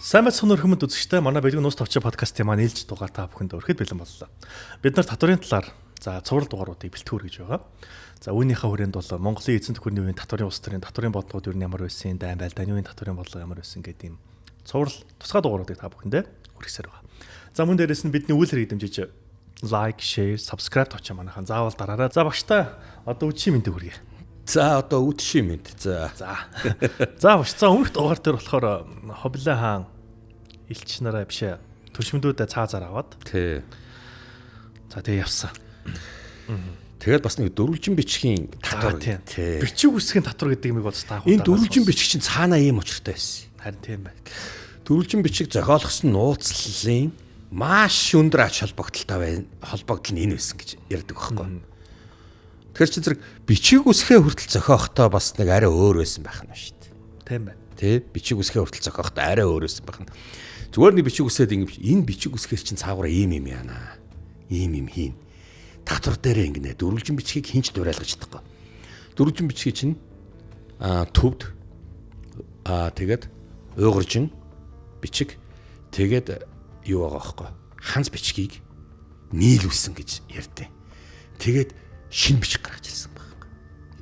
Сайн мэцхан өрхөмөд үзэгчтэй манай бэлгэн нуус тавчаа подкастын маань ээлж дугаар та бүхэнд өрхөд бэлэн боллоо. Бид нар татварын талаар цуврал дугааруудыг бэлтгэр гэж байгаа. За үүнийхээ хүрээнд бол Монголын эзэн төхөрний үеийн татварын улс төрийн татварын бодлогод юу ямар байсан, дайн байл даны үеийн татварын бодлого ямар байсан гэдэг юм цуврал тусгай дугааруудыг та бүхэндээ хүргэсээр байгаа. За мөн дээрээс нь бидний үйл хэрэг дэмжиж лайк, шеэр, subscribe тавчаа манайхан заавал дараарай. За багштай одоо үдшийн мэндийг хүргэе. За одоо үдшийн мэд. За багш. За өмнөх дугаар дээр болохоор Хобилай хаан элч нараа бишээ төршмөдүүдэд цаазаар аваад. Тий. За тэгээ явсан. Тэгээд бас нэг дөрвөлжин бичгийн татвар. Тий. Бичиг үсгийн татвар гэдэг юмыг бол таах. Энэ дөрвөлжин бичиг чинь цаанаа ийм учиртай байсан. Харин тийм бай. Дөрвөлжин бичиг зохиолгосон нууцлалын маш өндөр ач холбогдол нь энэ байсан гэж ярьдаг байхгүй. Тэгэхээр чи зэрэг бичиг үсгээ хүртэл зохиохдоо бас нэг арай өөр байсан байх нь шүү дээ. Тийм бай. Тэ бичиг үсгээ хүртэл зохиохдоо арай өөр байсан байх нь. Зүгээр нэг бичиг үсгээд ингэ энэ бичиг үсгээр чинь цаагаараа ийм юм яана. Ийм юм хийн. Татвар дээр ингэнэ дөрвөлжин бичгийг хинч дуурайлгаж чадахгүй. Дөрвөлжин бичгийг чинь төвд тэгээд уйгуржин бичиг тэгээд юу байгаа байхгүй. Ханц бичгийг нийлүүлсэн гэж ярьдیں۔ Тэгээд шинэ бичиг гаргаж ирсэн байхгүй.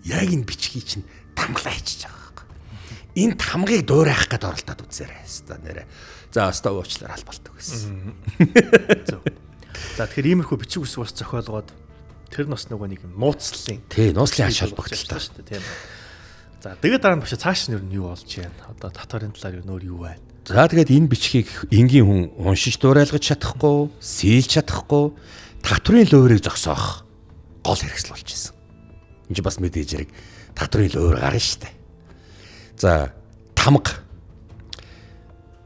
Яг энэ бичгийг чинь тамглаа хийчихэж байгаа байхгүй. Энэ тамгыг дуурайх гээд оролдоод үзээрэй хэвээр нэрэ. За остоо уучлаар албалдаг байсан. За тэгэхээр иймэрхүү бичиг үсэг бас зохиолгоод тэр нас нөгөө нэг юм нууцлалын. Тий, нууцлалын ач холбогдолтой шүү дээ, тийм. За тэгээд дараа нь бачаа цааш нь юу болж байна? Одоо татварын талаар нөр юу байна? За тэгээд энэ бичгийг энгийн хүн уншиж дуурайлгаж чадахгүй, сийлж чадахгүй, татварын луурыг зогсоох гол хэрэгсэл болж ирсэн. Энд чинь бас мэдээж хэрэг татварын луур гарна шүү дээ. За тамга.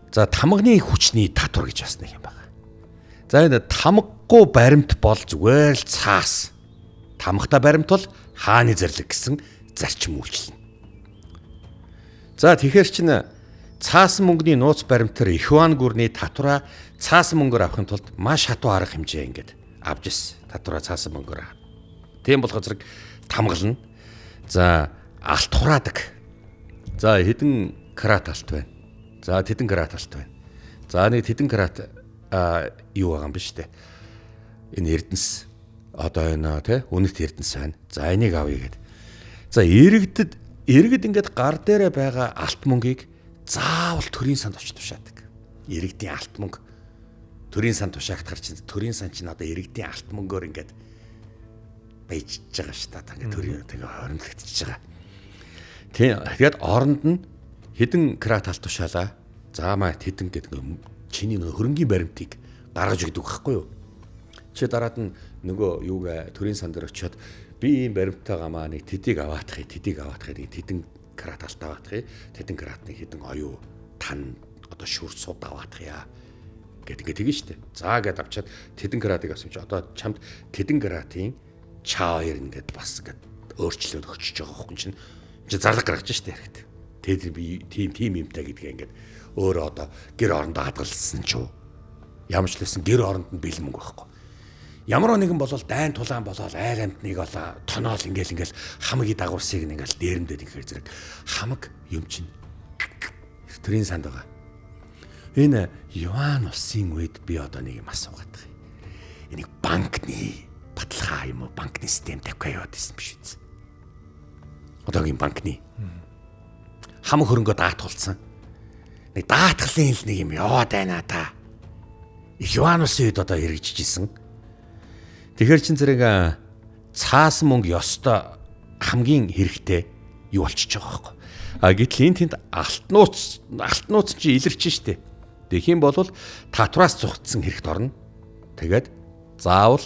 За тамганы хүчний татвар гэж бас нэг юм байна. За энэ тамгагүй баримт бол зүгээр л цаас. Тамгатай баримт бол хааны зэрлэг гэсэн зарчим үйлчлэнэ. За тэгэхээр чинь цаасан мөнгөний нууц баримтаар Ихван гүрний татвараа цаасан мөнгөөр авахын тулд маш хатуу арга хэмжээ ингээд авч ирсэн. Татвараа цаасан мөнгөөр. Тийм болохоор зэрэг тамгална. За алт хураадаг. За хэдэн карат алт байна. За тэдэн карат алт байна. За нэг тэдэн карат юу байгаа юм биш үү? Энэ эрдэнэс одоо энэ тий үнэт эрдэнэс байна. За энийг авъя гэд. За иргэдэд ингээд гар дээрээ байгаа алт мөнгийг заавал төрийн санд очиж тушаадаг. Иргэдийн алт мөнгө төрийн санд тушаагдахар чинь төрийн сан чинь одоо иргэдийн алт мөнгөөр ингээд баяжж байгаа шүү дээ. Ингээд төрийн тэгээ хоримтлагдчихж байгаа. Тэгээд оронд нь хэдэн крат алт тушаалаа. За маа хэдэн гэдэг чиний хөрөнгийн баримтыг гаргаж өгдөг байхгүй юу? Чи дараад нь нөгөө юуг төрийн сан дээр очиод би ийм баримттайгаа маа нэг тэдийг аваадахыг нэг тэдэн крат алт аваадахыг тэдэн кратны хэдэн оюу тан одоо шүрт суд аваадахъя гэдэг ингэ штэ. За гэд авчаад тэдэн кратыг авсан чи одоо чамд тэдэн кратын чаа хоёр ингээд бас ингээд өөрчлөлт өгчөж байгаа хөөхгүй чинь зарлаг гаргаж штэ хэрэгтэй. Тэгээд би тийм юмтай гэдгээ ингээд өөрөө одоо гэр орондоо хадгалсан ч юу. Ямар ч лсэн гэр оронд нь бэлэн мөнгө байхгүй. Ямар нэгэн болол дайн тулаан болол айл амтныг олоо тоноол ингээл хамгийн дагуурсыг ингээл дээрэмдээд ихээр зэрэг хамаг юм чинь төрийн санд байгаа. Энэ Юан улсын үед би одоо нэг юм асуугаад байгаа. Энийг банкны баталгаа юм уу банкны систем тавих яваад байсан биш үү? Одоогийн банкны хамаг хөрөнгөө даатгуулсан. Нэг даатгалын л нэг юм яваад байна та. Юан улсын үед одоо хэрэгжиж исэн. Тэгэхээр чин зэрэг цаасан мөнгө ёстой хамгийн хэрэгтэй юу болчихж байгаа байхгүй. Гэтэл энэ тэнд алт нууц чи илэрч штэ. Тэгэх юм бол татвараас зугтсан хэрэгт орно. Тэгээд заавал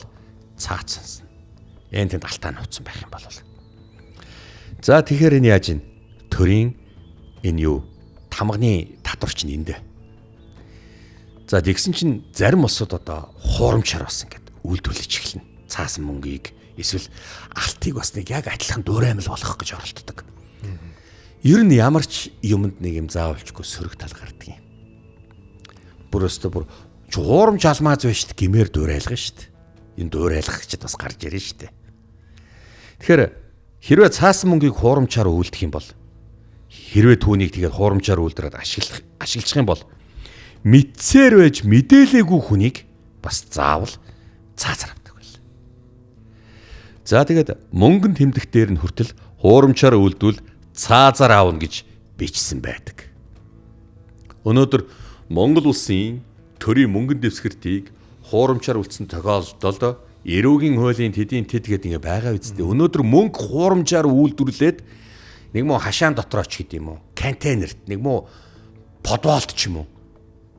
цаацсан. Энэ тэнд алтаа нууцсан байх юм бол. За тэгэхээр энэ яаж ийн? Төрийн энэ юу? Тамганы татвар чинь эндэ. За тэгсэн чинь зарим улсууд одоо хуурамчаар бас ингээд үйлдвэрлэж эхэлнэ. Цаасан мөнгийг эсвэл алтыг бас нэг яг адилхан дуураймал болгох гэж оролддог. Ер нь ямар ч юмд нэг юм заавалчгүй сөрөг тал гардаг юм. Бүр жуурамч алмааз байна шүү дээ. Гэмээр дуурайлгана шүү дээ. Энэ дуурайлгах гэж бас гарч ирнэ шүү дээ. Тэгэхээр хэрвээ цаасан мөнгийг хуурамчаар үйлдэх юм бол хэрвээ түүнийг тэгээд хуурамчаар үйлдвэрээд ашиглах юм бол мэдсээр байж мэдээлээгүй хүнийг бас заавал цаазаар авдаг байл. За тэгээд мөнгөн тэмдэх дээр нь хүртэл хуурамчаар үйлдвэл цаазаар аавна гэж бичсэн байдаг. Өнөөдөр Монгол улсын төрийн мөнгөн дэвсгэртийг хуурамчаар үлдсэн тохиолдолд эрүүгийн хуулийн тэдийн тэд гэдэг ингээ байгаа үстэй. Өнөөдөр мөнгө хуурамчаар үйлдвэрлээд нэг муу хашаан дотор оч гэдэг юм уу? Контейнерт нэг муу подвалт ч юм уу?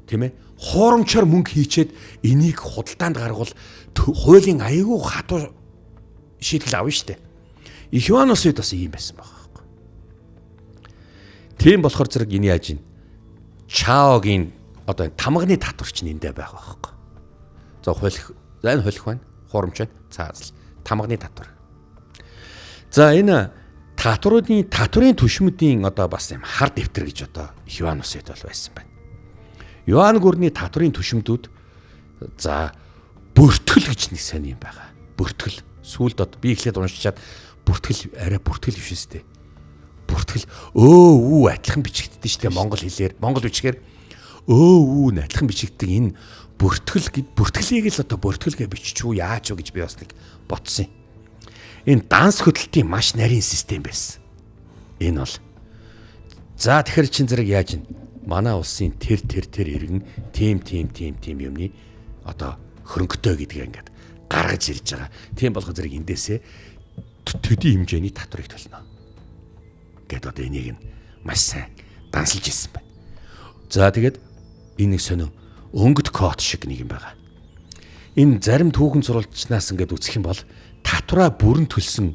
Тийм ээ? Хуурамчаар мөнгө хийчээд энийг худалдаанд гаргавал хуулийн аягүй хатуу шийтгэл авна штэ. Ихванус үед бас ийм байсан байгаа байхгүй. Тийм болохоор зэрэг энэ яаж ийн? Чаогийн одоо тамганы татвар чинь эндээ байгаа байхгүй. За хуулих байна. Хуурамч байна. Цаазал. Тамганы татвар. За энэ татврын түвшмүүдийн одоо бас юм хар дэвтэр гэж одоо Йоанн Усэд бол байсан байна. Йоанн гүрний татврын түвшмдүүд за бүртгэл гэж нэг сайн юм байгаа. Бүртгэл. Сүүлд одоо би ихлээд уншичаад бүртгэл арай бүртгэл биш үстэй. Бүртгэл өө адилхан бичигддэг шүү дээ монгол хэлээр. Монгол бичгээр өө адилхан бичигддэг энэ бүртгэлийг л одоо бүртгэлгээ биччихүү яаж вэ гэж би бас нэг ботсон. Энэ данс хөдөлтийн маш нарийн систем байсан. Энэ бол. За тэгэхээр чин зэрэг яаж ин манай улсын тэр иргэн тийм юмны одоо хөрөнгөтэй гэдгийг ингээд гаргаж ирж байгаа. Тийм болгоо зэрэг эндээсээ төдий хэмжээний татварыг төлнө. Гэт одоо энийг нь маш сайн дансалж ирсэн байна. За тэгээд энийг сонио өнгөт код шиг нэг юм байгаа. Энэ зарим түүхэн зурвалжнаас ингээд үзэх юм бол татвараа бүрэн төлсөн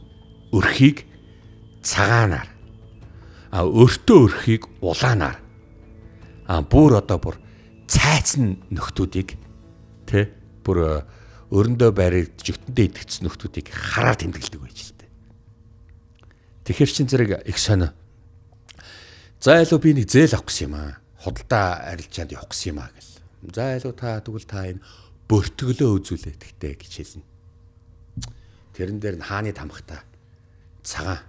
өрхийг цагаанаар өртөө өрхийг улаанаар бүр цайцсан нөхдүүдийг тэ бүр өрөндөө байрыг жигтэндээ идэгдсэн нөхдүүдийг хараар тэмдэглэдэг байж л дээ. Тэгэхэр чин зэрэг их сонио. За илүү би нэг зээл авах гэсэн юм аа. Худалдаа арилжаанд явах гэсэн юм аа гэл. За илүү тэгвэл та энэ бөртгөлөө үзүүлээ тэгтээ гэж хэлнэ. Тэрэн дээр нь хааны тамхтай цагаан.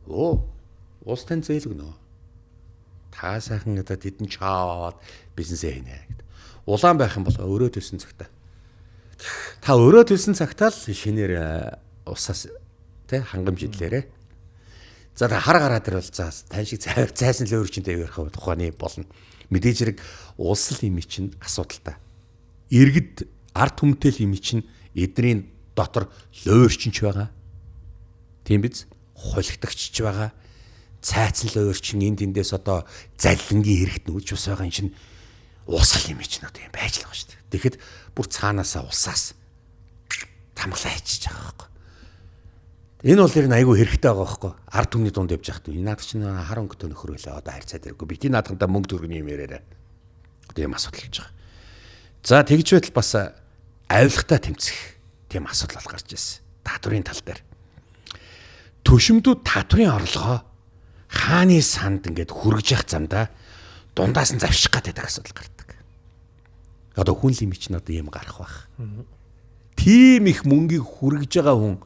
Уус тань зээл өгнө. Та сайхан одоо тэдэн чаад бизнесээ хийнэ гэдэг. Улаан байх юм бол өрөө төлсөн цагтаа. Та өрөө төлсөн цагтаа л шинээр усаас тэ хангамж идлээрэ. За та хар гараад ирвэл тань шиг зайсан л өөр чинтэй ярих тухайны болно. Мэдээж хэрэг улс л юм чинь асуудалтай. Иргэд ард түмтэл юм чинь эдний дотор лөөрчинч байгаа. Тийм биз? Хулигдагч байгаа. Цайцсан лөөрчин энд эндээс одоо заллингийн хэрэгт нүүж бас байгаа юм чинь усал юм чинь одоо юм байж л байгаа шүү дээ. Тэгэхэд бүр цаанаасаа усаас тамглаа хийчих байгаа байхгүй. Энэ бол ер нь айгүй хэрэгтэй байгаа байхгүй. Ард түмний дунд явж яхад энэ наад чинь хар өнгөтэй нөхөр байлаа одоо харьцаад ирэхгүй. Би тийм наадхантаа мөнгө төгрөгийн юм яриараа. Одоо юм асуудал гэж байгаа. За тэгж байтал бас авилгатай тэмцэх тийм асуудал гарч ирсэн. Татврын тал дээр. Төшөмдүүд татврын орлогоо хааны санд ингээд хүргэж явах замдаа дундаас нь завших гэдэг асуудал гардаг. Одоо хүн лимит нь одоо юм гарах байх. Тийм их мөнгийг хүргэж байгаа хүн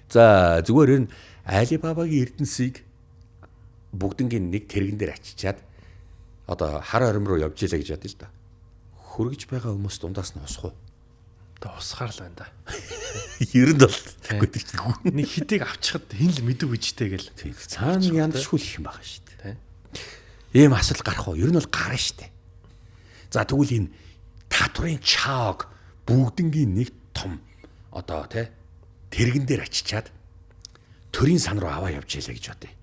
за зүгээр энэ Алибабагийн эрдэнсийг бүгднгийн нэг тэрэгэн дээр ачичаад одоо хар орим руу явж ийлээ гэж бодъё л да. Хүргэж байгаа хүмүүс дундаас нь усах уу? Одоо усгаар л байна да. Ер нь бол тэггүй чинь нэг хитийг авчихад энэ л мэдв үжтэй гэл. Цаана яндшгүй их юм байгаа шүү дээ. Ийм асуудал гарах уу? Ер нь бол гарна шүү дээ. За тэгвэл энэ татврын чаог бүгднгийн нэг том одоо тэрэгэн дээр ачичаад төрийн сан руу аваа явж ийлээ гэж бодъё.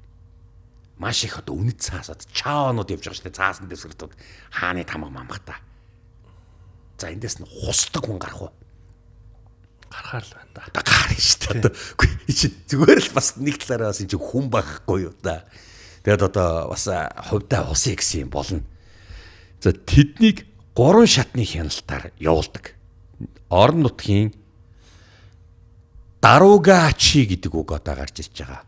Маш их одоо үнэт цаасад чаонууд явж байгаа шүү дээ. Цаасан дэвсгэртүүд хааны тамга мамхта. За эндээс нь хусдаг хүн гарах уу? Гарахаар л байна да. Одоо гарна шүү дээ. Одоо чи зүгээр л бас нэг талаараа бас энэ хүн байхгүй юу да. Тэгээд одоо бас хувьдаа хусъя гэсэн юм болно. За тэднийг 3 шатны хяналтаар явуулдаг. Орон нутгийн даруугачи гэдэг үг одоо гарч ирж байгаа.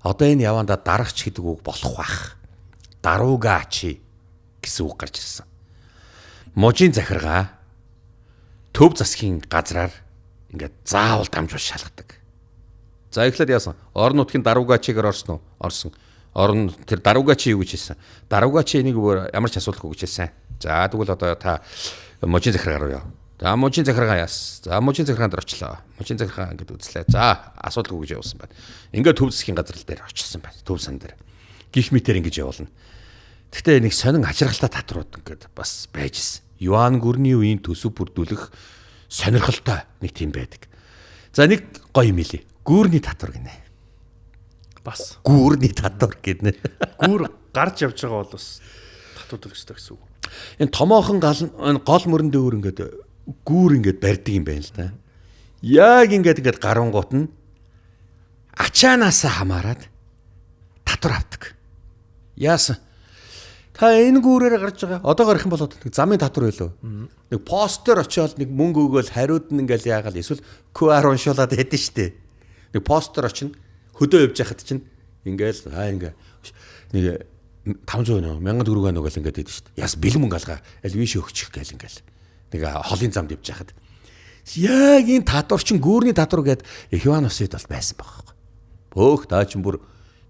Одоо энэ яванда дарагч гэдэг үг болох бах. Даруугачи гэсэн үг гарч ирсэн. Можийн захиргаа төв засгийн газраар ингээд заавал дамжуул шалгадаг. За эхлээд яасан? Орон нутгийн даруугачигаар орсон уу? Орсон. Орон тэр даруугаа чи юу гэж хэлсэн? Даруугаа чи энийг ямар ч асуудалгүй гэж хэлсэн. За тэгвэл одоо та можийн захиргаа руу яв. За можийн захиргаа яас. За можийн захиргаан дээр очлоо. Можийн захиргаан ингээд үзлээ. За асуудалгүй гэж явуулсан байна. Ингээд төв засгийн газар дээр очилсан байна. Төв сан дээр. Гих мэтэр ингэж явуулна. Гэхдээ нэг сонин ажиргалтай татварууд ингээд бас байж гисэн. Юан гүрний үеийн төсөв бүрдүүлэх сонирхолтой нэг тийм байдаг. За нэг гоё юм илий. Гүүрний татвар гинэ. Бас Гүүрний татвар гинэ. гүүр гарч явж байгаа бол бас татвар төлөх ёстой гэсэн үг. Энэ томоохон гол мөрөн дөөр ингээд гүүр ингээд барьдаг юм байна л да. Яг ингээд гарангуут нь ачаанаасаа хамаарад татвар авдаг. Яасан? Та энэ гүүрээр гарч байгаа. Одоо гарах юм бол нэг замын татвар байлоо. Нэг постэр очиод нэг мөнгө өгөөл хариуд нь ингээл яагаад эсвэл QR уншуулад хэдэн штэ. Нэг постэр очино хөдөө явж байхад чинь ингээл ингээ нэг 500 нөө 1000 төгрөг өгөөл ингээд хэдэн штэ. Яс бэлэн мөнгө алгаа аль виш өгчих гээл ингээл. Нэг холын замд явж байхад яг энэ татвар чинь гүүрний татвар гээд Иван усэд бол байсан байхгүй. Бөөх даа чинь бүр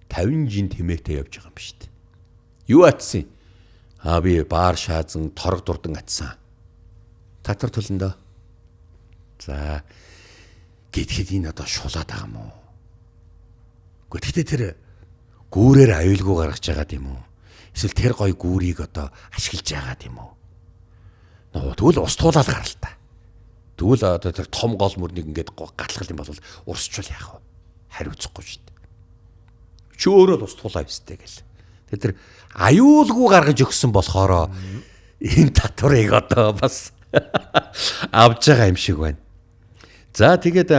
50 жин тэмээтэй явж байгаа юм штэ. Юу атсан? Би баар шаазан торог дурдан атсан. Татвар төлнө дөө. За гэтгэд энэ одоо шулаад байгаа юм уу? Гэхдээ тэр гүүрээр аюулгүй гаргаж байгаа юм уу? Эсвэл тэр гой гүүрийг одоо ашиглаж байгаа юм уу? Тэгвэл ус туулаад гарал та. Тэгвэл одоо тэр том гол мөрнийг ингээд гатлах юм бол урсчвал яах вэ? Хариуцахгүй шүү дээ. Чи өөрөө ус туулаа өстэй гэл. Тэр аюулгүй гаргаж өгсөн болохоор энэ татварыг одоо бас авж байгаа юм шиг байна. За тэгээд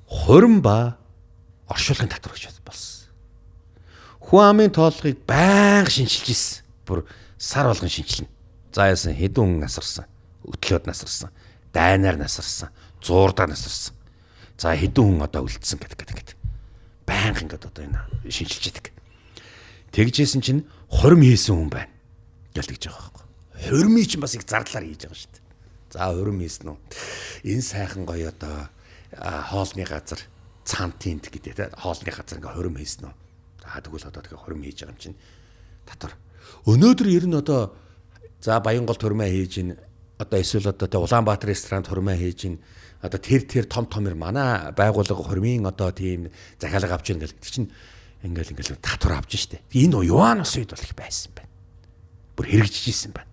хурим ба оршуулгын татвар гэж болсон. Хүн амын тооллогыг байнга шинжилж ирсэн. Бүр сар болгон шинжилнэ. За яасан хэдэн хүн насарсан, өтлөөд насарсан, дайнаар насарсан, зуурдаа насарсан. За хэдэн хүн одоо үлдсэн гэдэг. Байнга ингээд одоо энэ шинжилж яадаг. Тэгжсэн чинь хурим хийсэн хүн байна. Гэлтэж байгаа байхгүй. Хуримыг чинь бас их зардлаар хийж байгаа шүү дээ. За хурим хийсэн үү? Энэ сайхан гоё одоо хоолны газар цантинд гэдэг те хоолны газар ингээ хурим хийсэн үү? За тэгвэл одоо тэгээ хурим хийж байгаа юм чинь татвар. Өнөөдөр ер нь одоо за Баянгол хурмаа хийж ин одоо эсвэл одоо тэ Улаанбаатар ресторанд хурмаа хийж ин одоо тэр том манай байгууллага хурмын одоо тийм захиалга авч ийн гэдэг чинь ингээл татвар авч штэ. Энэ Юанус үед бол их байсан байна. Бүр хэрэгжиж исэн байна.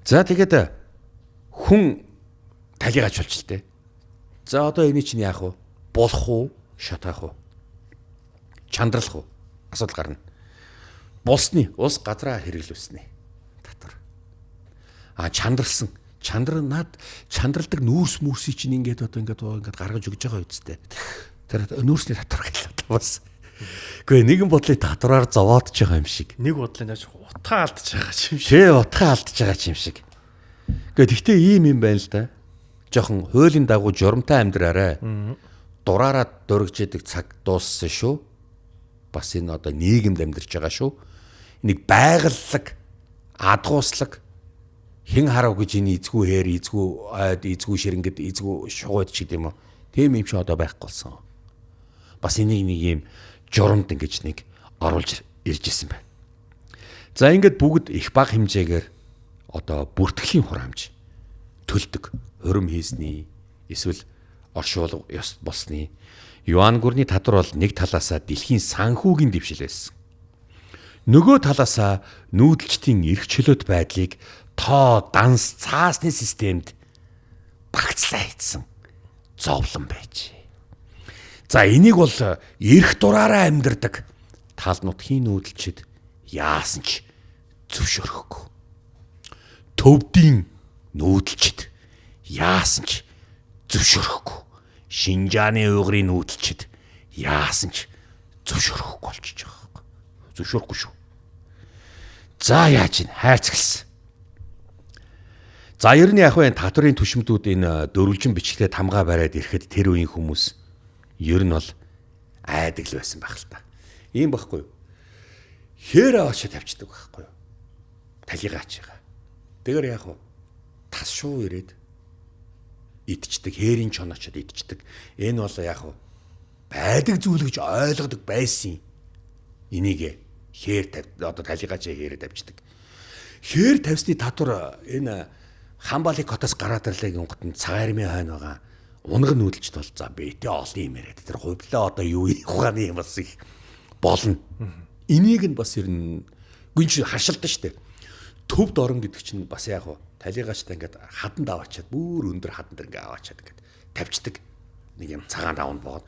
За тэгээд хүн талигаач болж л дээ. За одоо энэ чинь яах вэ? Болох уу? Шатаах уу? Чандралах уу? Асуудал гарна. Булсны ус газраа хэрэглүүлснэ. Татвар. Чандралсан. Чандралдаг нүүрс мөрсий чинь ингээд гаргаж өгж байгаа үсттэй. Тэр нүүрсний татвар гэлээ бас. Гэхдээ нэгэн бодлыг татвараар зовоодж байгаа юм шиг. Нэг бодлын яаж утгаа алдж байгаа юм шиг. Тэ утгаа алдж байгаа юм шиг. Гэхдээ ийм юм байна л да. Жохон хуулийн дагуу журамтай амьдраарай. Дураараа дургж яадаг цаг дууссан шүү. Бас энэ одоо нийгэмд амьдарч байгаа шүү. Нэг байгальлаг, адгууслаг хэн харав гэж энэ эзгүй хээр, эзгүй ойд, эзгүй ширэнгэд, эзгүй шугууд ч гэдэм үү. Тийм юм чи одоо байхгүй болсон. Бас энийг нэг юм журамд ингэж нэг оруулж ирж исэн байна. За ингээд бүгд их бага хэмжээгээр одоо бүртгэлийн хураамж төлдөг. Хурим хийсний эсвэл оршуул ёс болсны Юан гүрний татвар бол нэг талаасаа дэлхийн санхүүгийн дэвшил байсан. Нөгөө талаасаа нүүдэлчдийн эрх чөлөөт байдлыг тоо данс цаасны системд багцлаа хийсэн зовлон байж. За энийг бол эрх дураараа амьдардаг тал нутгийн нүүдэлчид яасан ч зөвшөөрөхгүй. Төвдийн нүүдэлчид яасан ч зөвшөөрөхгүй. Шинжааны уйгурын нүүдэлчид яасан ч зөвшөөрөхгүй болчихж байгаа. Зөвшөөрөхгүй шүү. За яаж ин хайрцагсан. За ер нь яг вэ татварын түшмдүүд энэ дөрвөлжин бичгтээ тамгаа бариад ирэхэд тэр үеийн хүмүүс ер нь бол айдаг л байсан байх л та. Ийм байхгүй юу? Хээрээ очиж тавьчихдаг байхгүй юу? Талигаач байгаа. Тэгэр яг уу тас шуу ирээд идчихдэг, хээрийн чон очиод идчихдэг. Энэ бол яг уу байдаг зүйл гэж ойлгодог байсан. Энийг одоо талигаач хээрээ тавьчихдаг. Хээр тавьсны татвар энэ Хамбалын хотоос гараад ирлээ гингот цагаармын хойно байгаа унган нүүдэлч бол за битээ олон юм яриад тэр хувлаа одоо юу ухааны юм бас их болно. Энийг нь бас ер нь гүнж хашилтан штэ. Төвд орон гэдэг чинь бас яг хуу талигаачтай ингээд хаданд аваачаад бүр өндөр хаданд ингээд аваачаад ингээд тавьчихдаг. Нэг юм цагаан давнд боод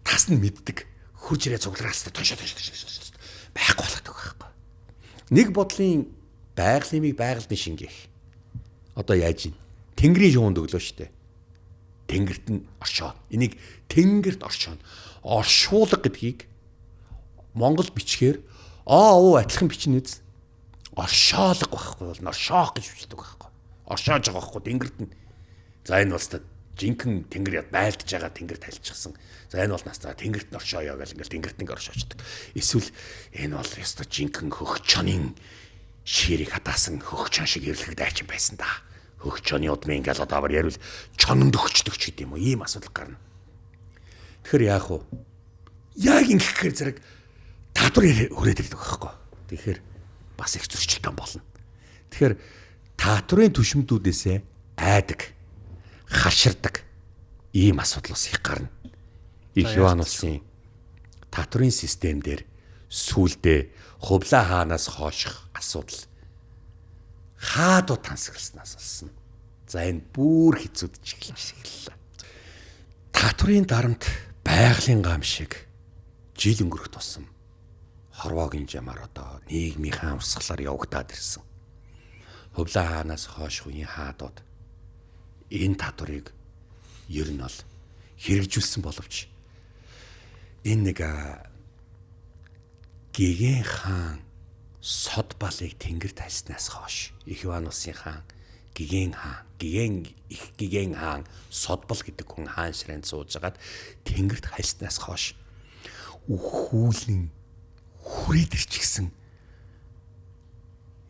тас нь мэддэг. Хурж ирээ цуглараастай тошоо байхгүй болоод байгаа байхгүй. Нэг бодлын байгалийн байгальны шингээх. Одоо яаж ийн? Тэнгэрийн шуунд өглөө штэ. Тэнгэрт нь оршоо. Энийг тэнгэрт оршоо. Оршуулга гэдгийг Монгол бичгээр адилхан бичнэ үз. Оршоолго байхгүй бол оршоох гэж бичдэг байхгүй. Оршоож байгаа байхгүй тэнгэрт нь. За энэ бол та жинхэнэ тэнгэр байлдаж байгаа тэнгэр тальчихсан. За энэ бол настаа тэнгэрт нь оршооё гэл ингээл тэнгэрт нь оршоочдөг. Эсвэл энэ бол ёстой жинхэнэ хөгчөний ширийг хатаасан хөгчөн шиг ирлэг дайчин байсан да. Хөгчөний удмын ингээл одоо ярил чононд өгчдөг ч гэдэм үү. Ийм асуудал гарна. Тэгэхээр яах вэ? Яг ингэхээр зэрэг татвар хүрээд ирдэг байхгүй. Тэгэхээр бас их зөрчилдөөн болно. Тэгэхээр татварын түшмдүүдээсээ айдаг, хаширдаг ийм асуудал бас их гарна. Их Иван улсын татварын систем дээр сүүлдээ хувлаа хаанаас хооших асуудал хаадуу тансагласнаас болсон. За энэ бүр хэцүүд чиглэлээ. Татварын дарамт байгалийн гам шиг жил өнгөрөх тусам хорвоогийн жамаар одоо нийгмийн хаамсгалаар явагдаад ирсэн. Хувлаа хаанаас хойш үеийн хаадууд энэ татварыг ер нь бол хэрэгжүүлсэн боловч энэ нэг Гэгэн хаан сод балыг тэнгэр тайснаас хойш Их Иван улсын хаан Гэгэн хаан сод бал гэдэг хүн хаан ширээнд сууж агаад тэнгэрт хайснаас хойш хүүлэн хүрээд ирчихсэн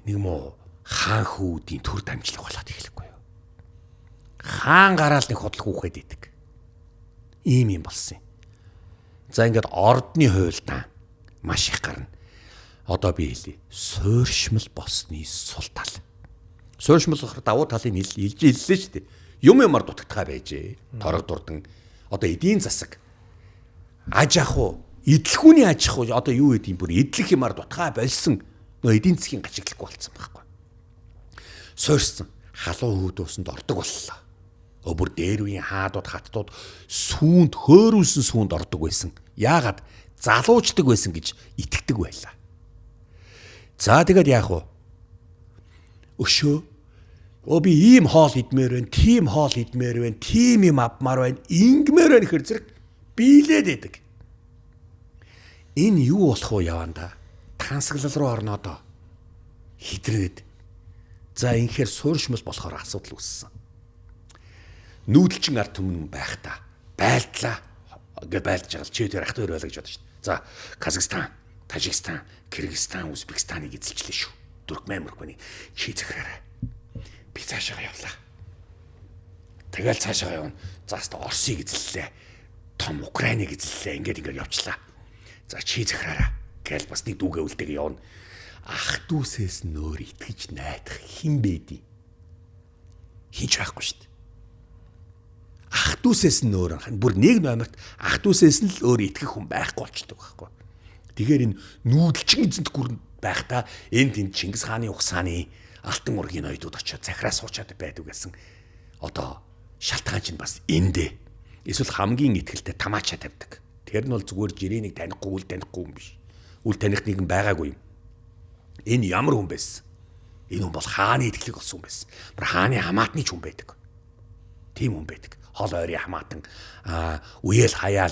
нэг муу хаан хүүдийн төр дамжлах болоод эхлэхгүй юу. Хаан гараал нэг хотлох хүүхэд идэг. Ийм юм болсон юм. За ингээд ордны хуйлдаан маш их гарна. Одоо би хэлье. Суурьшмал босны сул тал. Суурьшмал болохоор давуу талыг илжээ шүү дээ. Юмар дутагдгаа байжээ. Торог дурдан одоо эдийн засаг аж ахуй идэлхүүний аж ахуй одоо юу гэдэг юм бүр идэлх юмар дутгаа болсон нөө эдийн засгийн гажиглахгүй болсон байхгүй. Суурьсан халуун хүүдөөсөнд ордог боллоо. Бүр дээр үеийн хаадууд хаттууд сүүнд хөөрүүлсэн сүүнд ордог байсан. Яагаад залуучдаг байсан гэж итгэдэг байлаа. За тэгээд яах вэ? Өшөө би ийм хоол идмээр байна, тийм хоол идмээр байна, тийм юм авмаар байна, ингэмээр байна гэхэр зэрэг биелээд байдаг. Энэ юу болох вэ яванда? Тансаглал руу орно одоо. Хитрээд. За инхээр суурьшмал болохоор асуудал үүссэн. Нүүдэлчин ард түмэн байх та. Байлдлаа. Ингээ байлдаж байгаа л чи тэр ахтар байлаа гэж бодож шүү дээ. За Казахстан, Тажикстан, Кыргызстан, Узбекистаныг эзэлчлээ шүү. Туркмен чи захираарай. Би цаашаа явлаа. Тэгэл цаашаа явна. За Оросыг эзэллээ. Том Украиныг эзэллээ. Ингээд явчлаа. За чи захираарай. Тэгэл бас нэг дүүгээ үлдэгээ явна. Ах дүүсээс нөр итгэж найдах хэн бэдий? Хинч байхгүй шүү дээ. Ах дүүсээс нь өөр бүр нэг номерт ах дүүсээс нь л өөр итгэх хүн байхгүй болчихдог байхгүй. Тэгэхээр энэ нүүдэлчин эзэнт гүрэн байхдаа энэ тэнд Чингис хааны ухсааны алтан ургийн ноёдууд очиод захираа суучаад байдаг гэсэн одоо шалтгаан чинь бас эндээ. Эсвэл хамгийн ихтгэлтэй тамаачаа тавьдаг. Тэр нь бол зүгээр жирээнийг танихгүй үл танихгүй юм биш. Үл таних нэгэн байгаагүй юм. Энэ ямар хүн байсан? Энэ хүн бол хааны итгэлэг болсон хүн байсан. Бүр хааны хамаатны ч хүн байдаг. Тийм хүн байдаг. Хол ойрын хамаатан үеэл хаяал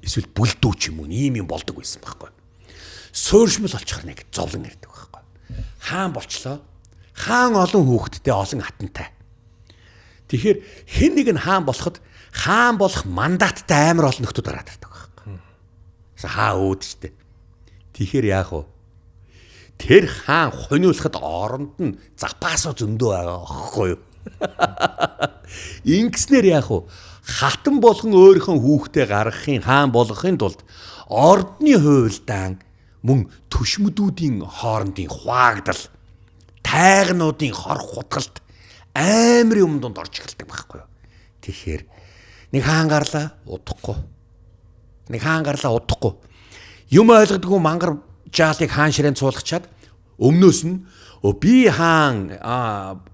эсвэл бүлдүү ч юм уу ийм юм болдог байсан байхгүй. Суурьшмал олчихор нэг зовлон ирдэг байхгүй. Хаан болчлоо. Хаан олон хүүхэдтэй олон хатантай. Тэгэхээр хэн нэг нь хаан болоход хаан болох мандаттай амар олон нөхдүүд гараад ирдэг байхгүй. Хаа өөдчтэй. Тэгэхээр яах вэ? Тэр хаан хониулахад оронд нь запасуу зөндөө байгаа байхгүй юу? Ингэснээр яах вэ? Хатан болгон өөрийнхөө хүүхдээ гаргахын хаан болгохын тулд ордны хуйлдаан мөн төшмөдүүдийн хоорондын хуваагдал, тайгнуудын хор хутгалт амар юм донд орж эхэлдэг байхгүй юу. Тэгэхээр нэг хаангарлаа удахгүй. Юм ойлгодгүй мангар жаалыг хаан ширээн цуулгачаад өмнөөс нь би хаан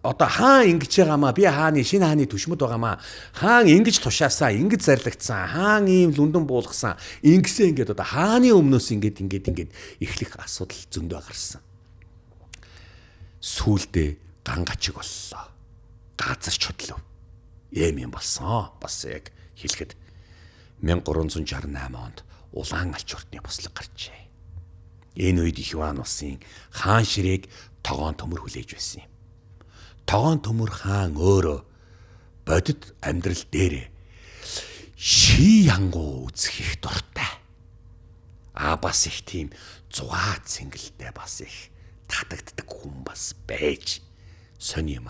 одоо хаан ингэж байгаамаа, би хааны шинэ хааны төшмөд байгаамаа, хаан ингэж тушаасаа, ингэж зарлагдсан, хаан ийм лүндэн буулгасан, ингэсэн ингээд одоо хааны өмнөөс ингээд эхлэх асуудал зөндөө гарсан. Сүүлдээ гангачиг боллоо. Газар чодлов. Юм болсон. Бас яг хэлэхэд 1368 онд Улаан алч уртны бослог гарчээ. Энэ үед Иван улсын хаан ширээг тогоон төмөр хүлээж байсан юм. Тогоон төмөр хаан өөрөө бодит амьдрал дээрээ ши янгуу үзэх их дуртай. Бас их тийм зугаа цэнгэлтэй, бас их татагддаг хүн бас байж сони юм.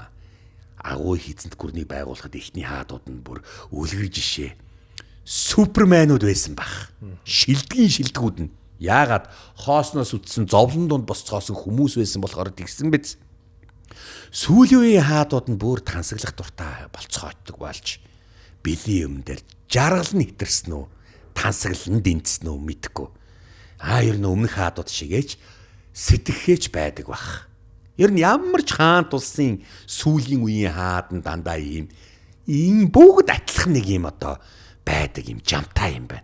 Агуу хийцэнд гүрнийг байгуулахад ихний хаадууд нь бүр үлгэр жишээ супермэнүүд байсан баг. Шилдэгүүд нь яагаад хоосноос үтсэн зовлон донд босцоосон хүмүүс байсан болохоор тэгсэн биз. Сүүлийн үеийн хаадууд нь бүр тансаглах дуртай болцоотдог болж бэлэн юм дээр жаргал нь хитэрсэн үү, тансаглан дэнцсэн үү мэдэхгүй. Ер нь өмнөх хаадууд шигээж сэтгэхээч байдаг бах. Ер нь ямар ч хаан тулсын сүүлийн үеийн хаад нь дандаа ийм бүгд адилхан нэг юм одоо байдаг юм жамтай юм байна.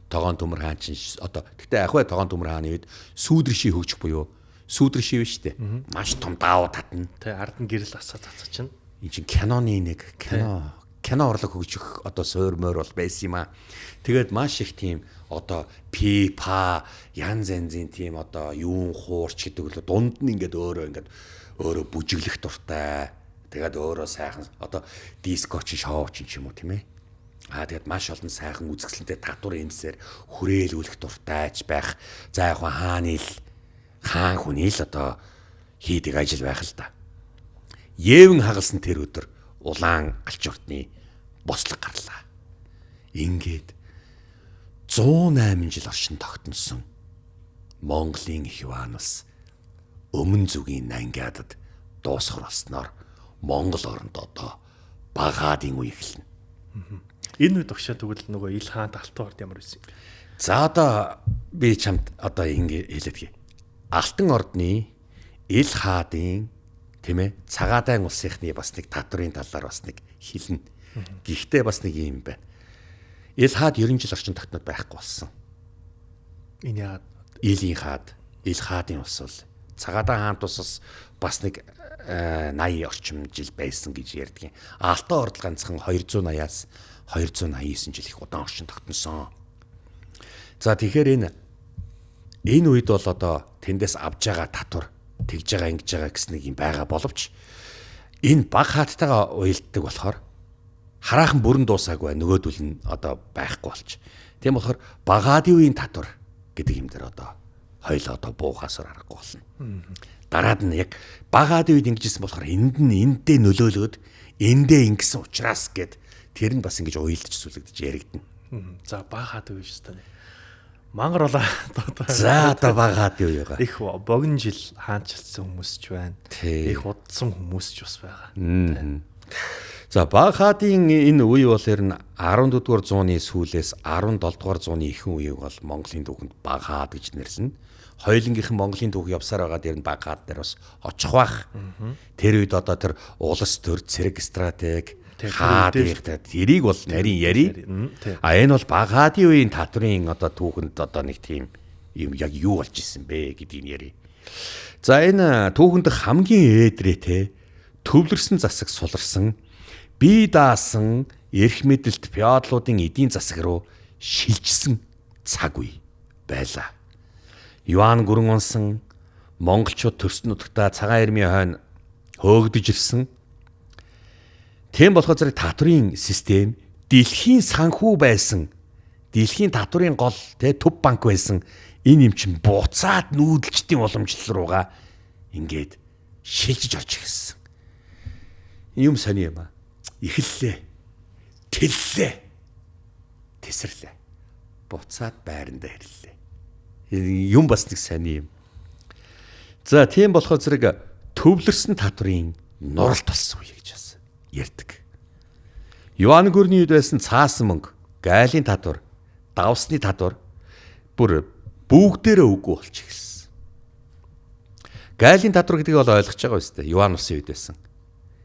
Тогоон төмөр хаан чинь одоо гэхдээ ахвай тогоон төмөр хааны үед сүүдрийн ши хөгжих буюу сүүдрийн ши биш үү? Маш том даав татна. Тэ ард нь гэрэл асаа цацаж чинь. Энэ чинь киноны нэг кино урлаг хөгжих одоо суур морь бол байсан юм аа. Тэгээд маш их тийм одоо пипа янз янзын тийм одоо юун хуурч гэдэг л дунд нь ингээд өөрөө бүжиглэх дуртай. Тэгээд өөрөө сайхан одоо диско чи шоу чи юм уу тийм ээ. Тэгээд маш олон сайхан үзэсгэлэнтэй татвар эмсээр хүрээлүүлэх дуртайч байх. За яг хааны л хаан хүний л одоо хийдэг ажил байх л да. Евэн хагалсан тэр өдөр улаан алч уртны бослог гарлаа. Ингээд 108 жил оршин тогтносон Монголын их Иванус өмнө зүгийн Нангиадад дуусгар болсноор Монгол оронд одоо багаадын үе эхэлнэ. Энэ үед огшоо тэгвэл нөгөө ил хаан Алтан орд ямар байсан юм? За одоо би чамд одоо ингэ хэлээдгий. Алтан ордны ил хаадын тийм ээ цагаатайн улсынхны бас нэг татврын талаар бас нэг хэлнэ. Гэхдээ бас нэг юм байна. Ил хаад 90 жил орчим тогтнод байхгүй болсон. Энэ яагаад? Илийн хаад, ил хаадын ус бол цагаатайн хаант ус бас нэг 80 орчим жил байсан гэж ярьдаг. Алтан орд ганцхан 280-аас 289 жил их удаан орчим тогтносон. За тэгэхээр энэ үед бол одоо тэндээс авж байгаа татвар тэгж байгаа ингэж байгаа гэсэн нэг юм байгаа боловч энэ баг хааттайгаа уялддаг болохоор хараахан бүрэн дуусаагүй нөгөөдөл нь одоо байхгүй болч. Тийм болохоор багаадын үеийн татвар гэдэг юм дээр одоо хоёлоо одоо буухасаар аргагүй болно. Дараад нь яг багаадын үед ингэжсэн болохоор эндээ нөлөөлөөд эндээ ингэсэн учраас гэд тэр нь бас ингэж уялдж сүлэгдэж яригдана. За багаадын үе шүү дээ. Мангар болоо. За одоо багаадын үе байгаа. Их богино жил хаанчилсан хүмүүс ч байна. Их удсан хүмүүс ч бас байгаа. За багаадын энэ үе бол ер нь 14-р зууны сүүлээс 17-р зууны ихэнх үеийг бол Монголын түүхэнд багаад гэж нэрлэнэ. Хоёулынгийнхан Монголын түүх явсаар байгаа дээр нь багаад дээр бас очих бах. Тэр үед одоо тэр улс төр цэрэг стратеги хаад ихтэй тэрийг бол нарийн яри. Энэ бол багаадын үеийн татврын одоо түүхэнд одоо нэг тийм юм яг юу болж исэн бэ гэдгийг яри. За энэ түүхэнд хамгийн ээдрээ те төвлөрсөн засаг суларсан бие даасан эрх мэдэлт феодлуудын эдийн засаг руу шилжсэн цаг үе байлаа. Юан гүрэн унсан монголчууд төрсөн нутагта цагаан эрмийн хойно хөөгдөж ирсэн. Тийм болохоор зэрэг татврын систем дэлхийн санхүү байсан. Дэлхийн татврын гол төв банк байсан. Энэ юм чинь буцаад нүүдэлчдийн уламжлал руугаа ингээд шилжиж орж ирсэн. Юм сони юм аа. Эхэллээ. Тэллээ. Тесрлээ. Буцаад байрандаа ирлээ. Юм бас нэг сайн юм. За тийм болохоор зэрэг төвлөрсөн татврын нуралт болсон үе гэж бас ярьдаг. Иоанн гүрний үед байсан цаасан мөнгө, гайлын татвар, давсны татвар бүр бүгдээрээ үгүй болчих гэлсэн. Гайлын татвар гэдгийг бол ойлгож байгаа үстэй. Иоанн усын үед байсан.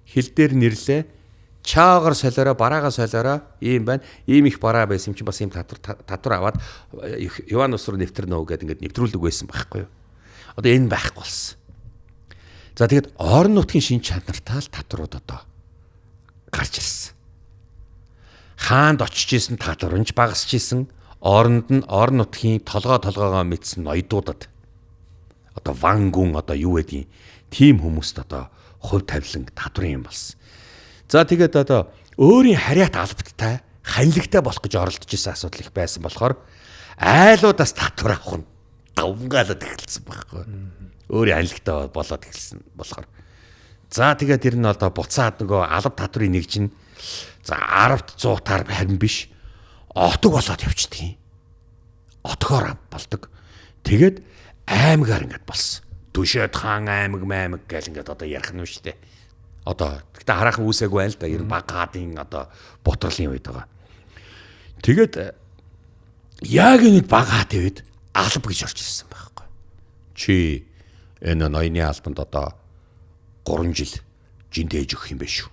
Хил дээр нэрлээ. Чаагаар солиороо, бараагаа солиороо ийм байна. Ийм их бараа байсан юм чи бас ийм татвар аваад Иоанн ус руу нэвтэрнэ үү гэдэг ингээд нэвтрүүлдэг байсан байхгүй юу? Одоо энэ байхгүй болсон. За тэгээд орон нутгийн шин чанартай л татварууд одоо гарч ирсэн. Хаанд очиж исэн татварч багасч исэн, орон нутгийн толгоогоо мэдсэн ноёдуудад одоо вангүн одоо юу гэдгийг тийм хүмүүст одоо хувь тавилан татварын юм болсон. За тэгээд одоо өөрийн харьяат албаттай ханилэгтай болох гэж оролдож исэн асуудал их байсан болохоор айлуудаас татвар авах нь давнгаалаад эхэлсэн байхгүй. Өөрийн ханилэгтай болоод эхэлсэн болохоор. За тэгээд тэр нь одоо буцаад нөгөө алба татврын нэг чинь за 10-т 100-аар харин биш отог болоод явчихдаг юм. Отгоор болдог. Тэгээд аймгаар ингээд болсон. Дүшэд хаан аймаг гэл ингээд одоо ярих нь шүү дээ. Одоо тэгтээ хараахан үүсээгүй байл да. Ер нь баг хаадын одоо бутгалын үед байгаа. Тэгээд яг энэ баг хаадын үед алба гэж орж ирсэн байхгүй. Чи энэ ноёны албанд одоо 3 жил жинтэй өгөх юм биш үү?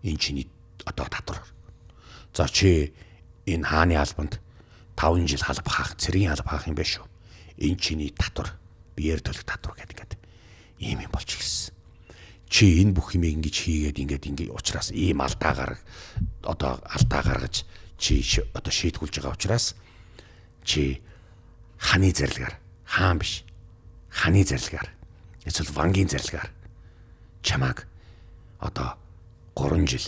Энэ чиний одоо татвар. За чи энэ хааны албанд 5 жил халб хаах, цэргийн халб хаах юм биш үү? Энэ чиний татвар. Биеэр төлөх татвар гэдэг ийм юм болж ирсэн. Чи энэ бүх юмыг ингэж хийгээд учраас ийм алдаа гаргаж чи одоо шийтгүүлж байгаа учраас чи ханы зарилгаар хаан биш ханы зарилгаар эсвэл вангийн зарилгаар чамааг одоо 3 жил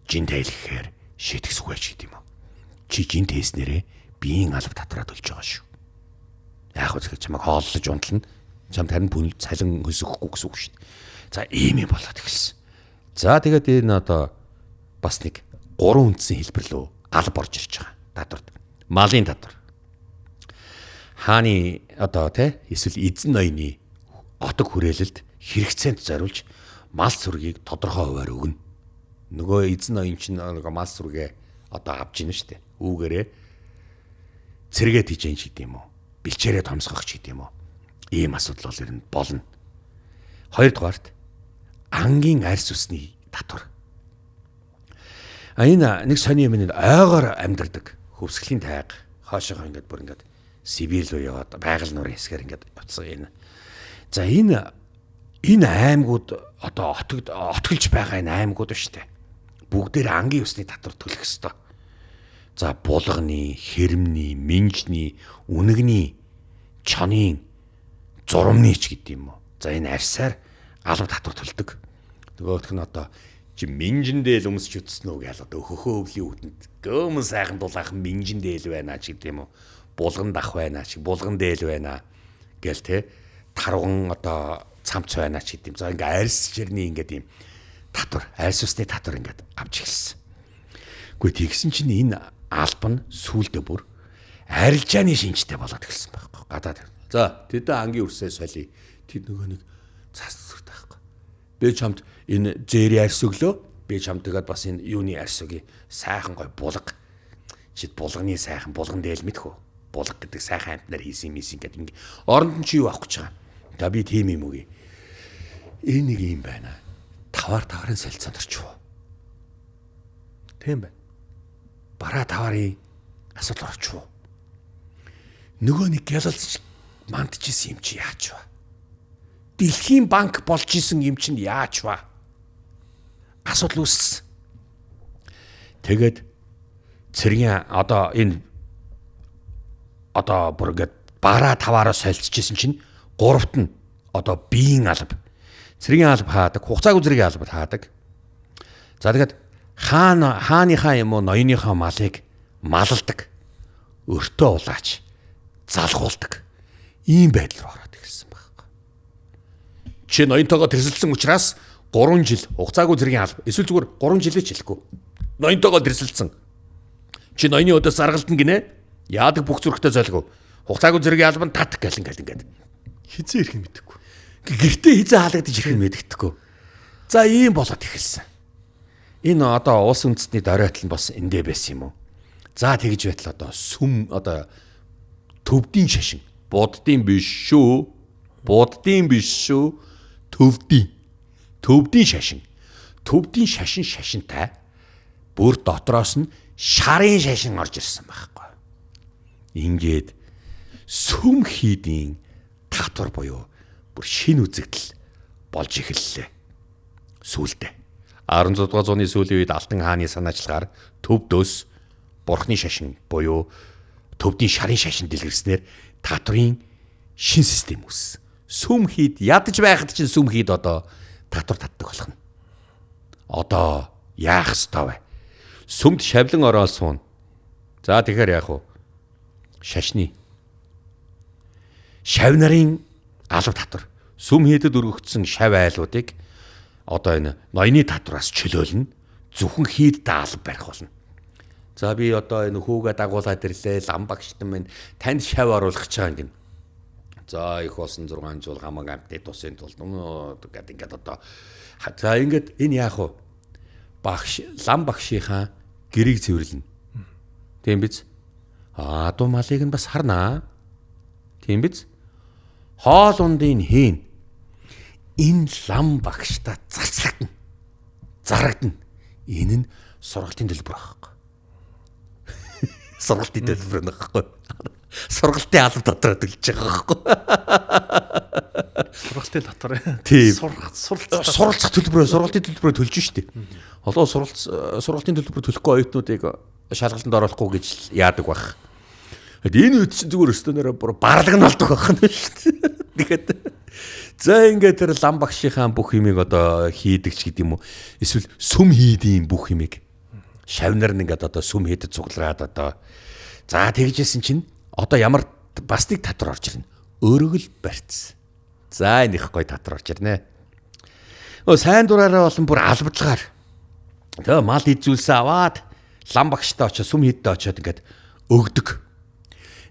жин тайлхэхээр шийтгсгүй ч гэдэм юм. Чи жин тээснээрээ биеийн алба татвараа төлж байгаа шүү. Яг үгүй чамайг хооллож унтлана. Чамд харин бүл цалин өсөхгүй гэсэн үг шүү дээ. За ийм юм болоод эхэлсэн. За тэгээд энэ одоо бас нэг 3 үндсэн хэлбэр лөө алба орж ирж байгаа. Татварт. Малын татвар. Хааны одоо эсвэл эзэн ноёны отог хүрээлэлд хэрэгцээнд зориулж мал сүргийг тодорхой хуваар өгнө. Нөгөө эзэн ноён чинь нөгөө мал сүргээ одоо авч ийн штэ. Үүгээрээ цэргээд хийж ийн гэдэг юм уу? Бэлчээрээ томсгох ч гэдэг юм уу? Ийм асуудал бол ер нь болно. Хоёрдугаарт ангийн арьс усны татвар. Энэ нэг сони юм нэг ойгоор амьдардаг хөвсгөлийн тайга хоошоогоо ингээд бүр ингээд Сибирь руу яваад байгаль нуурын хэсгээр ингээд явцсан энэ. За энэ аймагуд одоо отголж байгаа энэ аймагуд ба штэ. Бүгдээр ангийн усны татвар төлөх ёстой. За булганы, хэрэмний, минжний, үнэгний, чонын, зурмны ч гэдэг юм уу. За энэ арьсаар алба татвар төлдөг. Нөгөөх нь одоо чи минжиндээ л өмсч үтсэн үү гэж одоо хөхөө өвлийн үдэнд гөөмөн сайхан дулаахан минжиндээ л байна ч гэдэг юм уу. Булган дах байна ч, булган дээл байна гэл тарван одоо цамц байна ч гэдэг юм. За ингээ арьс жирний ингээд юм татвар, арьс усны татвар ингээд авч эхэлсэн. Гэхдээ тэгсэн чинь энэ алба нь сүүлдээ бүр арилжааны шинжтэй болоод эхэлсэн байхгүй. Гадаад. За тэдэн ангийн үрсээ солиё. Тэд нөгөө нэг цас зүгт байхгүй. Би чамд энэ зэри арьс өглөө. Би чамд тэгээд бас энэ юуны арьс өгье. Сайхан гой булга. Чид булганы сайхан булган дээл мэдхүү. Булга гэдэг сайхан амтнаар хийсэн гэдэг ингэ. Оронд нь чи юу авах гэж байгаа? За би тийм юм үгүй. Энэ нэг юм байна. Таварын солилцоонд орчихв. Тийм байна. Бараа таварын асуудал орчихв. Нөгөө нэг гялалж мандчихсэн юм чи яач вэ? Дэлхийн банк болж исэн юм чинь яач вэ? Асуудал үүссэн. Тэгээд цэргийн одоо энэ одоо бүр ингээд бараа таваараа солилцчихсэн чинь гуравт нь одоо биеийн алба. Цэргийн алба хаадаг, хугацаагүй цэргийн алба хаадаг. За тэгээд хааныхаа юм уу ноёныхаа малыг малладаг. Өртөө улаач залгуулдаг. Ийм байдал руу ороод ирсэн байхгүй. Чи ноёнтойгоо тэрсэлсэн учраас 3 жил хугацаагүй цэргийн алба. Эсвэл зүгээр 3 жилээ ч хэлэхгүй. Ноёнтойгоо тэрсэлсэн. Чи ноёны өдөөс заргалтна гинэ. Яадаг бүх зүрхтэй золгүй. Хугацаагүй зэрэг ялбан тат гэл ингээд. Хизээ ирэх нь мэдэхгүй. Гэртээ хизээ хаалгадаж ирэх нь мэддэхгүй. За ийм болоод эхэлсэн. Энэ одоо улс үндэстний доройтол нь бас эндээ байсан юм уу? За тэгж байтал одоо сүм одоо төвдийн шашин. Буддийн биш шүү. Төвдийн шашин. Төвдийн шашинтай бүр дотроос нь шарын шашин орж ирсэн байхгүй. Ингээд сүм хийдийн татвар буюу бүр шин үзэгдэл болж эхэллээ. Сүүлдээ 16 дугаар зууны сүүлийн үед Алтан хааны санаачлагаар төвдөөс бурхны шашин буюу төвдийн шарын шашин дэлгэрснээр татврын шин систем үүссэн. Сүм хийд ядаж байхад чинь сүм хийд одоо татвар татдаг болох нь. Одоо яах ёстой вэ? Сүмд шавлан ороод суун. За тэгэхээр яах вэ? Шав нарын алба татвар. Сүм хийдэд өргөгдсөн шав айлуудыг одоо энэ ноёны татвараас чөлөөлнө. Зөвхөн хийдтэй алба барих болно. За би одоо энэ хүүгээ дагуулад ирлээ. Лам багштан минь танд шав оруулах гэж байгаа юм. За их болсон 6 жил хамаг амтны тусын тулд ингээд одоо за ингээд энэ яах вэ? Лам багшийнхаа гэрийг цэвэрлэнэ. Тийм биз? Адуу малыг нь бас харнаа. Тийм биз? Хоол ундын хийн. Энэ лам багштаа зарагдана. Энэ нь сургалтын төлбөр байхгүй. Сургалтын төлбөр нөхгүй. Сургалтын алба дотроо төлж байгаа байхгүй. Сургалтын татвар. Тийм. Суралцах сургалтын төлбөрөөр төлж штеп. Холоо сургалтын төлбөр төлөхгүй оюутнуудыг шалгалтанд оруулахгүй гэж яадаг байх. Энэ үед чинь зүгээр өстөнөрөө бүр барлаг нь болдог байх нь шүү дээ. Тэгэхээр за ингээд тэр лам багшийнхаа бүх юмыг одоо хийдэг ч гэдэм юм уу. Эсвэл сүм хийдийн бүх юмыг шавнар нь ингээд одоо сүм хийдэд цуглараад одоо за тэгжсэн чинь одоо ямар бас нэг татвар орж ирнэ. Өргөл барьц. За энэ их гоё татвар орж ирнэ. Сайн дураараа болон бүр албадлагаар тэгээ мал эзүүлсэн аваад лам багштай очиж сүм хийдтэй очиод ингээд өгдөг.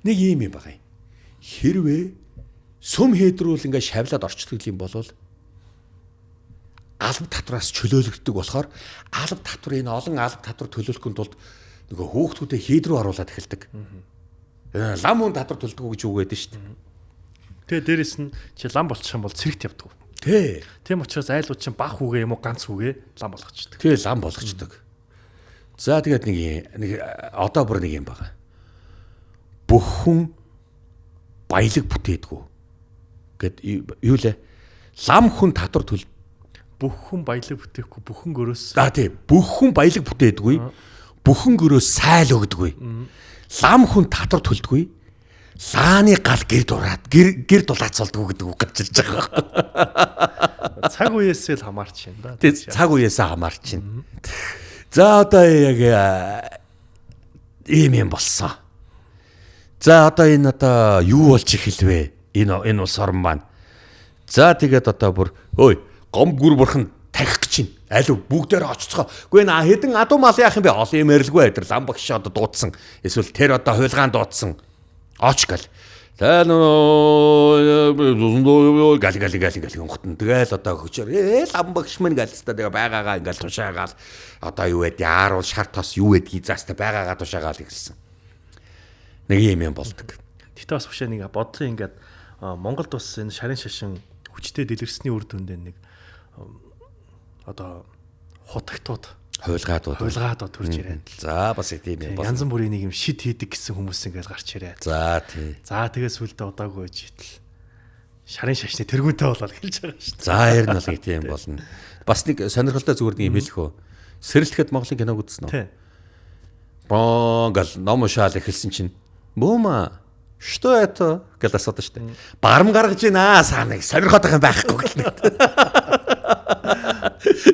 Нэг юм байгаа юм. Хэрвээ сүм хийдрүүл ингээд шавлаад орчдөг юм бол алба татвараас чөлөөлөгддөг болохоор алба татврын олон алба татвар төлөвлөхийн тулд нөгөө хүүхдүүдээ хийдрүү оруулаад эхэлдэг. Лам хүн татвар төлдөг гэж үг гэдэг шүү дээ. Тэгээ дээрэс нь чи лам болчих юм бол цэрэгт явдаг. Тий. Тийм учраас айлууд чинь баг хүүгээ юм уу ганц хүүгээ лам болгочдөг. Тэгээ лам болгочдөг. За тэгээд нэг одоо бүр нэг юм байгаа. Бүх хүн баялаг бүтээдгүү. Гэт юу лээ? Лам хүн татвар төлж бүх хүн баялаг бүтээхгүй бүхэн гөрөөс. За тий. Бүх хүн баялаг бүтээдгүй. Бүхэн гөрөөс сайл өгдөггүй. Лам хүн татвар төлдөггүй. Лааны гал гэр дулаацолдгоо гэдэг үг гарчилж байгаа. Цаг үеэсээ л хамаарч байна да. Тий. Цаг үеэсээ хамаарч байна. За одоо яг ийм болсон. За одоо энэ одоо юу болж эхэлвэ? Энэ улс орн маань. За тэгээд одоо бүр гом гүр бурхан тарих гэж чинь. Алив бүгдээр очицгоо. Үгүй наа хэдэн адуу мал яах юм бэ? Олон юм ярилгүй өдр лам багш одоо дуудсан. Эсвэл тэр одоо хуйлгаан дуудсан. Оч гал. За гал хөтөн. Тэгэл одоо хөчөр лам багш мэн гал та тэгээ байгаагаа ингээл тушаагаал одоо юу вэ? Яаруу шар тос юу гэдгийг заастаа байгаагаа тушаагаал гэсэн. Нэг юм болдог. Тэгтээ бас бишээ нэг бодлоо ингээд Монголд бас энэ шарын шашин хүчтэй дэлгэрсний үр дүндээ нэг одоо хутагтууд хуйлгаадууд төрж ирээд. За бас тийм юм. Янз бүрийн нэг юм шид хийдэг гэсэн хүмүүс ингээд гарч ирээд. За тий. За тэгээ сүлдээ удаагүй жийтэл шарын шашны тэргүүнтэй болоод хэлж байгаа шүү дээ. За ярь нь бол тийм болно. Бас нэг сонирхолтой зүгээр нэг юм хэлэх үү. Сэрлэхэд Монголын киног үзсэн үү? Тий. Гал ном шаал эхэлсэн чинь бөөма что это гэж асуудаг шүү дээ. Барам гаргаж байна санаг сонирхоод байгаа юм байхгүй гэл.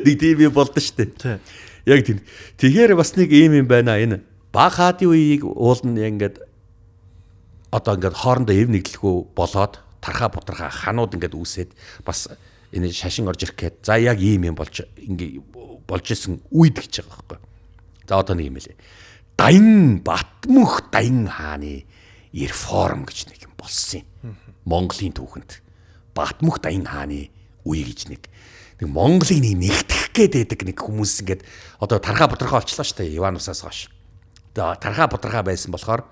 Нэг тийм юм болдоо шүү дээ. Тий. Яг тийм. Тэгэхээр бас нэг юм байна. Энэ баг хаадын үеийг уулна ингээд одоо ингээд хоорондоо эв нэглэхгүй болоод тархаа бутархаа ханууд ингээд үүсээд бас энэ шашин орж ирэх гээд за яг ийм юм болж ингээд болж исэн үед гэж байгаа байхгүй. За одоо нэг юм хэлээ. Даян Батмөнх Даян хааны реформ гэж нэг юм болсон юм. Монголын түүхэнд Батмөх Даян хааны үе гэж нэг Монголыг нэгтгэх гээд нэг хүмүүс ингээд одоо тархаа бодрохоо олчлоо шүү дээ Иванусаас хойш. Одоо тархаа бодрохоо байсан болохоор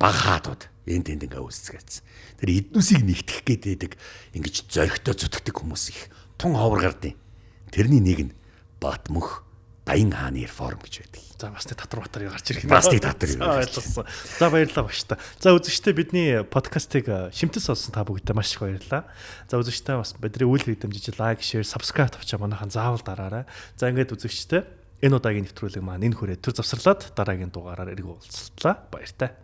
баг хаадууд энд тэнд ингээ үүсгэсэн. Тэр эднүсийг нэгтгэх гээд ингэж зоригтой зүтгэдэг хүмүүс их тун ховор гардыг. Тэрний нэг нь Батмөх Даян хааны реформ гэж байдаг. За бас нэг татвар батар гарч ирэх. Бас нэг татвар юм. Ойлгосон. За баярлалаа багш та. За үзэгчдээ бидний подкастыг шимтэн сонссон та бүгдээ маш их баярлалаа. За үзэгчдээ бас бидний үйлдвэрийг дэмжиж лайк, шеэр, сабскрайб тавьчаа манайхан заавал дараарай. За ингээд үзэгчдээ энэ удаагийн нэвтрүүлэг маань энэ хүрээ төр завсарлаад дараагийн дугаараар эргүү уулзлаа. Баяртай.